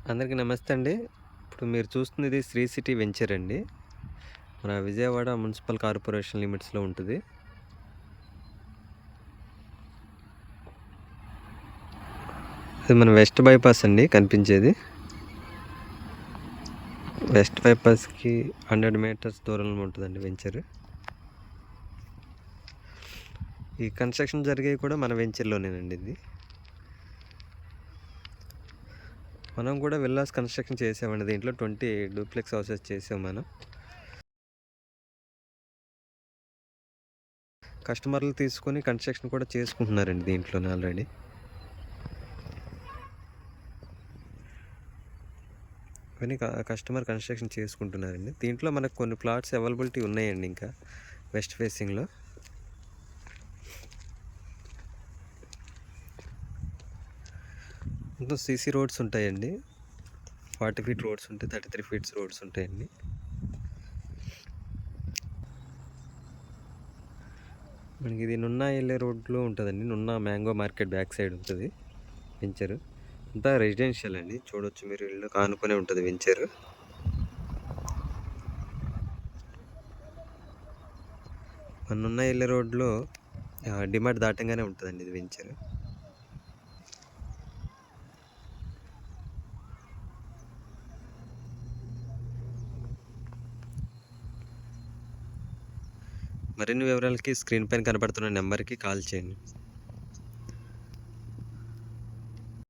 అందరికీ నమస్తే అండి. ఇప్పుడు మీరు చూస్తున్నది శ్రీ సిటీ వెంచర్ అండి. మన విజయవాడ మున్సిపల్ కార్పొరేషన్ లిమిట్స్‌లో ఉంటది. ఇది మన వెస్ట్ బైపాస్ అండి కనిపించేది. వెస్ట్ బైపాస్‌కి 100 మీటర్స్ దూరంలో ఉంటదండి వెంచర్. ఈ కన్‌స్ట్రక్షన్ జరిగేవి కూడా మన వెంచర్‌లోనేనండి ఇది. మనం కూడా విల్లాస్ కన్‌స్ట్రక్షన్ చేసామండి. దీంట్లో 20 డూప్లెక్స్ హౌసెస్ చేసాం మనం. కస్టమర్లు తీసుకొని కన్‌స్ట్రక్షన్ కూడా చేసుకుంటున్నారండి దీంట్లోనే ఆల్రెడీ. కానీ కస్టమర్ కన్‌స్ట్రక్షన్ చేసుకుంటున్నారండి. దీంట్లో మనకు కొన్ని ప్లాట్స్ అవైలబిలిటీ ఉన్నాయండి ఇంకా వెస్ట్ ఫేసింగ్‌లో. మొత్తం సీసీ రోడ్స్ ఉంటాయండి. 40 ఫీట్ రోడ్స్ ఉంటాయి, 33 ఫీట్స్ రోడ్స్ ఉంటాయండి. మనకి ఇది నున్నా వెళ్ళే రోడ్లో ఉంటుందండి. Nunna mango market back side ఉంటుంది వెంచర్. అంతా రెసిడెన్షియల్ అండి, చూడొచ్చు మీరు, ఇల్లు కానుకొనే ఉంటుంది వెంచర్. మన నున్నా వెళ్ళే రోడ్లో డిమార్ట్ దాటంగానే ఉంటుందండి ఇది వెంచర్. మరిన్ని వివరాలకి స్క్రీన్ పైన కనబడుతున్న నెంబర్కి కాల్ చేయండి.